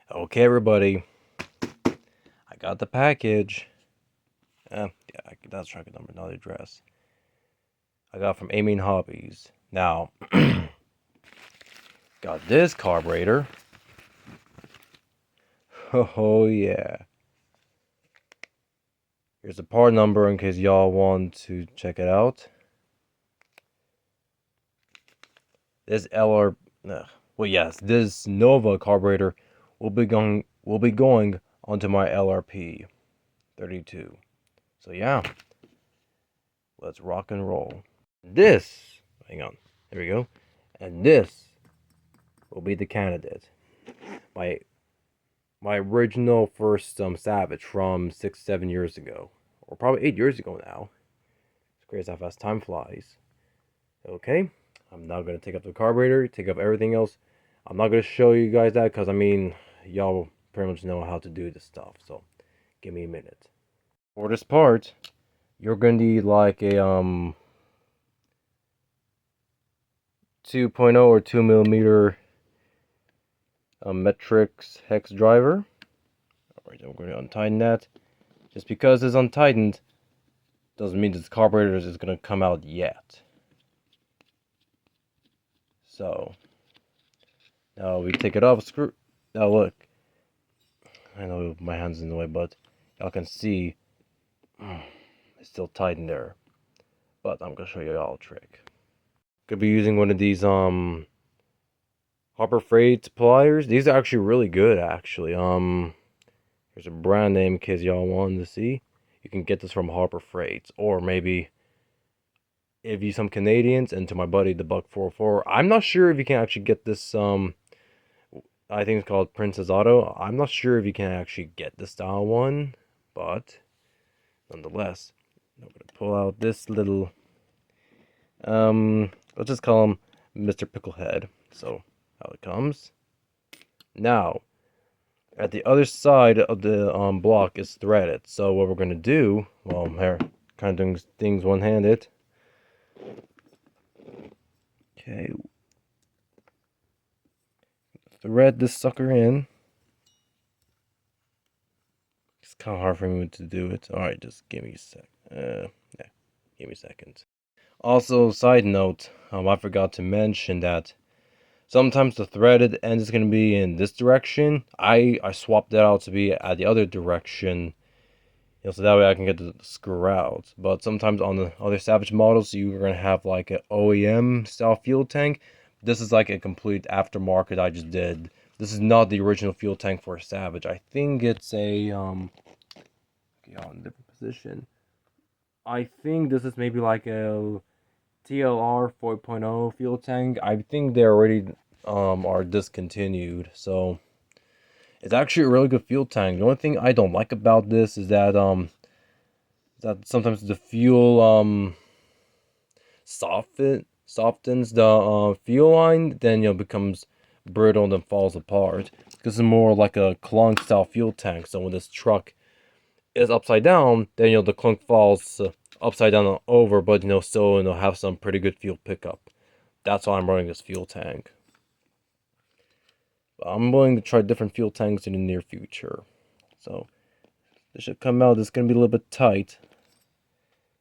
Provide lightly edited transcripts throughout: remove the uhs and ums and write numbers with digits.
Okay, everybody, I got the package. Yeah, that's tracking number, not the address. I got from Aiming Hobbies. Now, got this carburetor. Oh yeah. Here's the part number in case y'all want to check it out. This this Nova carburetor will be going onto my LRP 32. So yeah, let's rock and roll. Hang on, there we go. And this will be the candidate. My original first Savage from 6-7 years ago, or probably 8 years ago now. It's crazy how fast time flies. Okay, I'm now gonna take up the carburetor, take up everything else. I'm not gonna show you guys that because I mean y'all pretty much know how to do this stuff. So give me a minute. For this part, you're gonna need like a 2.0 or 2mm metrics hex driver. Alright, we're going to untighten that. Just because it's untightened doesn't mean this carburetor is going to come out yet. So now we take it off. Screw. Now look, I know my hand's in the way, but y'all can see it's still tightened there. But I'm gonna show you all a trick. Could be using one of these Harbor Freight pliers. These are actually really good. Actually, here's a brand name in case y'all wanted to see. You can get this from Harbor Freight, or maybe if you some Canadians, and to my buddy the Buck 404. I'm not sure if you can actually get this. I think it's called Princess Auto. I'm not sure if you can actually get the style one, but nonetheless, I'm gonna pull out this little. Let's just call him Mr. Picklehead. So how it comes. Now, at the other side of the block is threaded. So what we're gonna do, well, here, kind of doing things one-handed. Okay, thread this sucker in. It's kind of hard for me to do it. All right, just give me a sec. Yeah, give me a second. Also, side note, I forgot to mention that sometimes the threaded end is going to be in this direction. I swapped that out to be at the other direction, you know, so that way I can get the screw out. But sometimes on the other Savage models, you're going to have like an OEM style fuel tank. This is like a complete aftermarket I just did. This is not the original fuel tank for a Savage. I think it's a okay, on a different position. I think this is maybe like a TLR 4.0 fuel tank. I think they already are discontinued, so it's actually a really good fuel tank. The only thing I don't like about this is that sometimes the fuel softens the fuel line, then becomes brittle and then falls apart. This is more like a clunk style fuel tank. So when this truck is upside down, then the clunk falls upside down and over, but still have some pretty good fuel pickup. That's why I'm running this fuel tank. But I'm willing to try different fuel tanks in the near future. So this should come out. It's gonna be a little bit tight.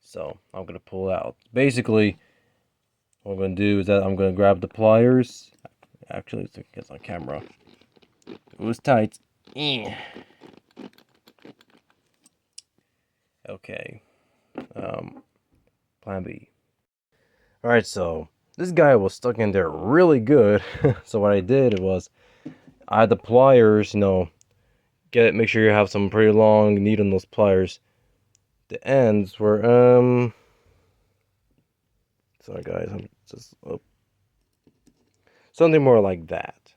So I'm gonna pull it out. Basically, what I'm gonna do is that I'm gonna grab the pliers. Actually, it's gets on camera. It was tight. Okay. Plan B. Alright, so this guy was stuck in there really good. So what I did was I had the pliers, make sure you have some pretty long needle in those pliers. The ends were sorry guys, I'm just something more like that.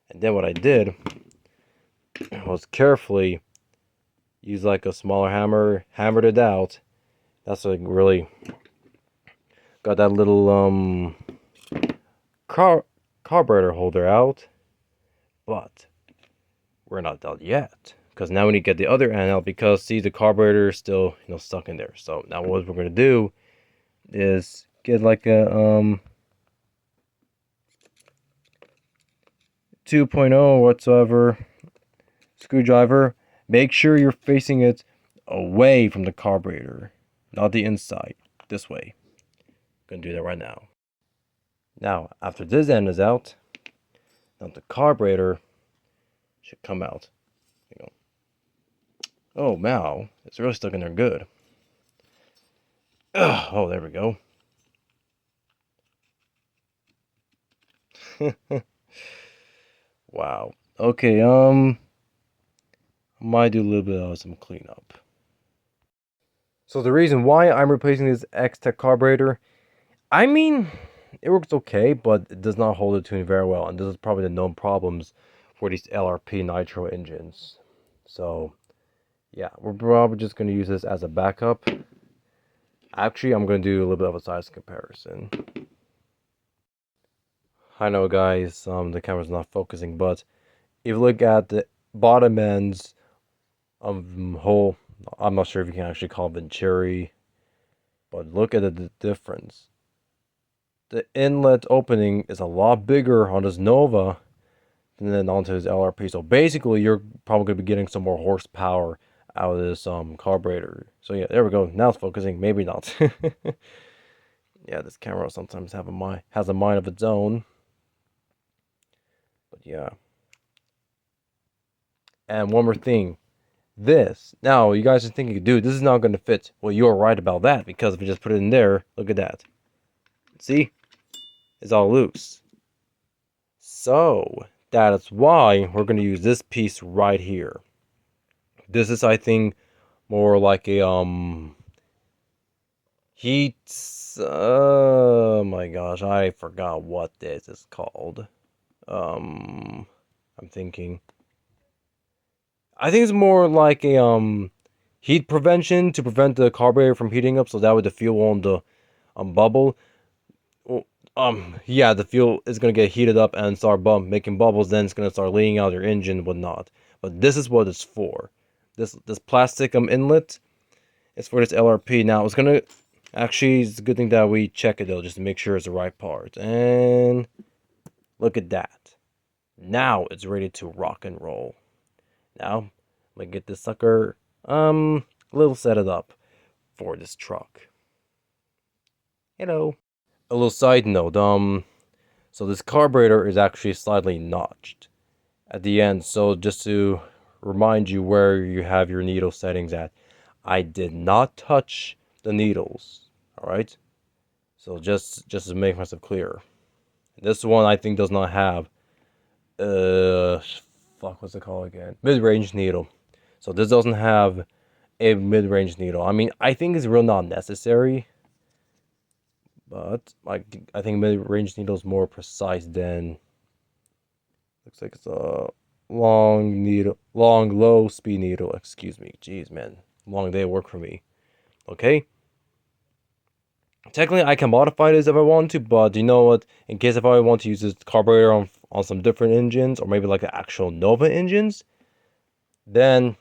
And then what I did was carefully use like a smaller hammer, hammered it out. That's like really got that little carburetor holder out. But we're not done yet, because now we need to get the other end out, because see, the carburetor is still stuck in there. So now what we're going to do is get like a 2.0 whatsoever screwdriver, make sure you're facing it away from the carburetor, not the inside. This way. I'm gonna do that right now. Now, after this end is out, now the carburetor should come out. You know. Oh, wow, it's really stuck in there good. Ugh, oh, there we go. Wow. Okay, I might do a little bit of some cleanup. So the reason why I'm replacing this X-Tech carburetor, I mean, it works okay, but it does not hold the tune very well, and this is probably the known problems for these LRP nitro engines. So, yeah, we're probably just going to use this as a backup. Actually, I'm going to do a little bit of a size comparison. I know, guys, the camera's not focusing, but if you look at the bottom ends of whole, I'm not sure if you can actually call it Venturi, but look at the difference. The inlet opening is a lot bigger on this Nova than then onto his LRP. So basically, you're probably going to be getting some more horsepower out of this carburetor. So yeah, there we go. Now it's focusing. Maybe not. Yeah, this camera sometimes has a mind of its own. But yeah. And one more thing. This. Now, you guys are thinking, dude, this is not going to fit. Well, you're right about that, because if you just put it in there, look at that. See? It's all loose. So, that is why we're going to use this piece right here. This is, I think, more like a, heat, oh my gosh, I forgot what this is called. I'm thinking. I think it's more like a, heat prevention to prevent the carburetor from heating up, so that way the fuel won't, bubble. Well, yeah, the fuel is gonna get heated up and start making bubbles, then it's gonna start leaking out your engine and whatnot. But this is what it's for. This plastic inlet is for this LRP. Now it's gonna actually, it's a good thing that we check it though, just to make sure it's the right part. And look at that. Now it's ready to rock and roll. Now I'm gonna get this sucker a little set it up for this truck. Hello. A little side note, so this carburetor is actually slightly notched at the end. So just to remind you where you have your needle settings at, I did not touch the needles. All right. So just to make myself clear, this one I think does not have what's it called again? Mid-range needle. So this doesn't have a mid-range needle. I mean, I think it's real not necessary. But I think mid-range needle is more precise than. Looks like it's a long low speed needle. Excuse me. Jeez, man, long day of work for me. Okay. Technically, I can modify this if I want to, but you know what? In case if I want to use this carburetor on some different engines, or maybe like the actual Nova engines, then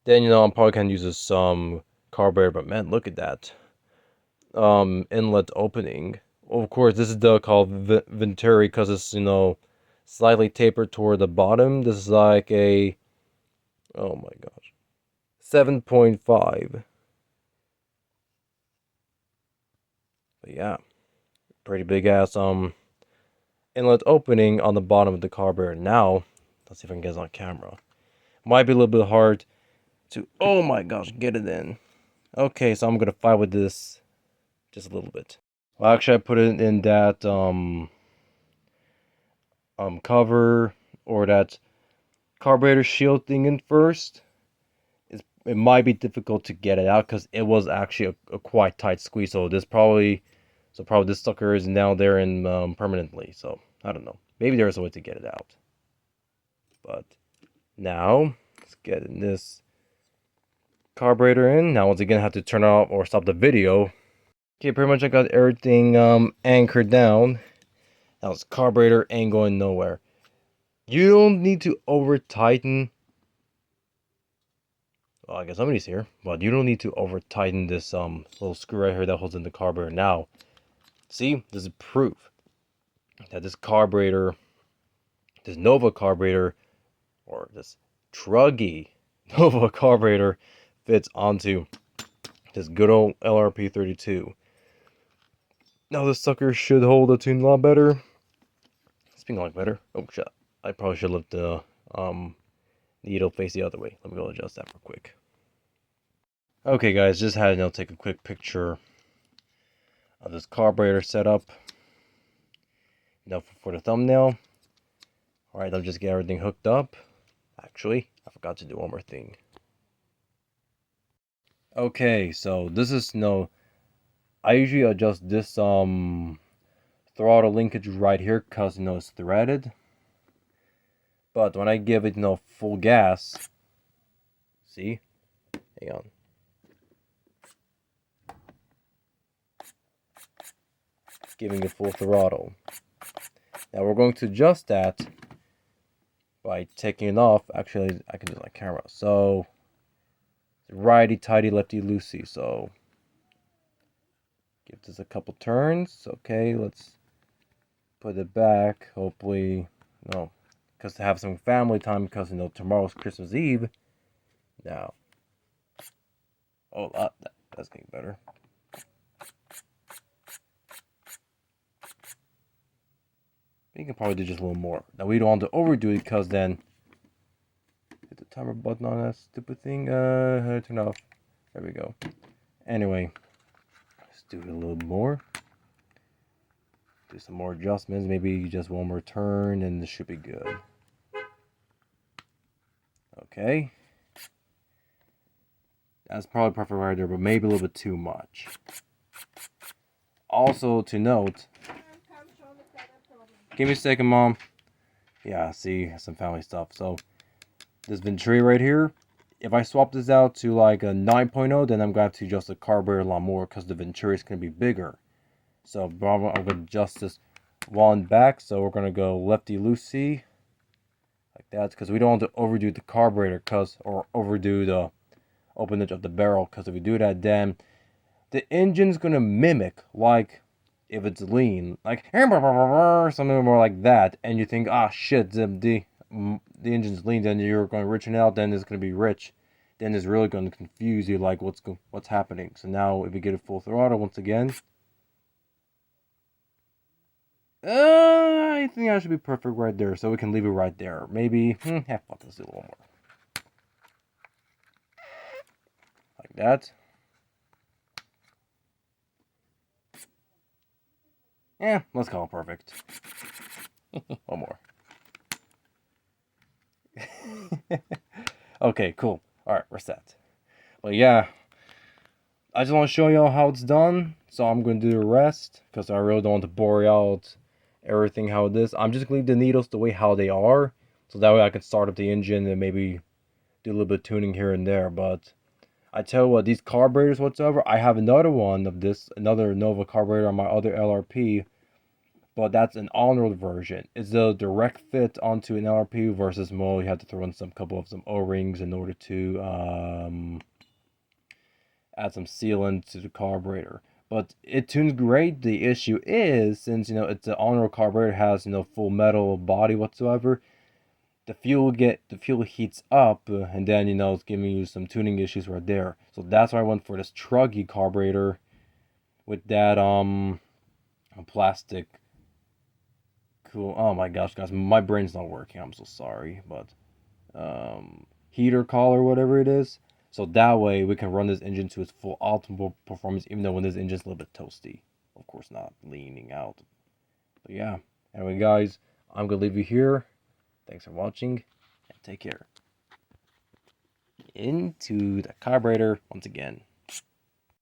you know I'm probably gonna use this carburetor. But man, look at that. Inlet opening. Of course, this is called Venturi because it's, you know, slightly tapered toward the bottom. This is like a, oh my gosh, 7.5. But yeah, pretty big ass inlet opening on the bottom of the carburetor. Now, let's see if I can get it on camera. Might be a little bit hard to, oh my gosh, get it in. Okay, so I'm gonna fight with this just a little bit. Well, actually, I put it in that cover or that carburetor shield thing in first. It might be difficult to get it out because it was actually a quite tight squeeze. So probably this sucker is now there and permanently. So I don't know. Maybe there's a way to get it out. But now let's get in this carburetor in. Now once again, I have to turn off or stop the video. Okay, pretty much I got everything anchored down. Now this carburetor ain't going nowhere. You don't need to over tighten. Well, I guess somebody's here, but you don't need to over tighten this little screw right here that holds in the carburetor. Now, see, this is proof that this carburetor, this Nova carburetor, or this truggy Nova carburetor fits onto this good old LRP 32. Now this sucker should hold the tune a lot better. Speaking of better, oh shit, I probably should lift the needle face the other way. Let me go adjust that real quick. Okay guys, just had to take a quick picture of this carburetor setup. Now for the thumbnail. Alright, I'll just get everything hooked up. Actually, I forgot to do one more thing. Okay, so this is I usually adjust this throttle linkage right here because it's threaded. But when I give it full gas, see? Hang on. Giving it full throttle. Now we're going to adjust that by taking it off. Actually, I can do it on camera. So, righty tighty, lefty loosey. So, give this a couple turns. Okay, let's put it back. Hopefully, because to have some family time. Because tomorrow's Christmas Eve. Now, that's getting better. You can probably do just a little more. Now we don't want to overdo it because then hit the timer button on that stupid thing. Turn off. There we go. Anyway, let's do it a little more. Do some more adjustments. Maybe just one more turn, and this should be good. Okay. That's probably perfect right there, but maybe a little bit too much. Also to note. Give me a second, Mom. Yeah, see, some family stuff. So, this Venturi right here, if I swap this out to like a 9.0, then I'm going to have to adjust the carburetor a lot more because the Venturi is going to be bigger. So, I'm going to adjust this one back. So, we're going to go lefty-loosey. Like that, because we don't want to overdo the carburetor or overdo the openage of the barrel. Because if we do that, then the engine's going to mimic like... if it's lean, like something more like that, and you think, shit, the engine's lean, then you're going rich and out, then it's going to be rich, then it's really going to confuse you, like what's happening. So now, if we get it full throttle once again, I think that should be perfect right there. So we can leave it right there. Maybe, fuck, let's do a little more, like that. Yeah, let's call it perfect. One more. Okay, cool. Alright, we're set. But yeah, I just want to show y'all how it's done. So I'm going to do the rest, because I really don't want to bore out everything how it is. I'm just going to leave the needles the way how they are. So that way I can start up the engine and maybe do a little bit of tuning here and there. But I tell you what, these carburetors whatsoever, I have another one of this, another Nova carburetor on my other LRP. But that's an on-road version. It's a direct fit onto an LRP versus you have to throw in some O-rings in order to add some sealant to the carburetor. But it tunes great. The issue is, since it's an on-road carburetor, has full metal body whatsoever, the fuel heats up, and then it's giving you some tuning issues right there. So that's why I went for this truggy carburetor with that plastic. Cool. Oh my gosh, guys, my brain's not working. I'm so sorry, but heater collar, whatever it is. So that way we can run this engine to its full optimal performance, even though when this engine's a little bit toasty. Of course, not leaning out. But yeah. Anyway, guys, I'm gonna leave you here. Thanks for watching, and take care. Into the carburetor once again.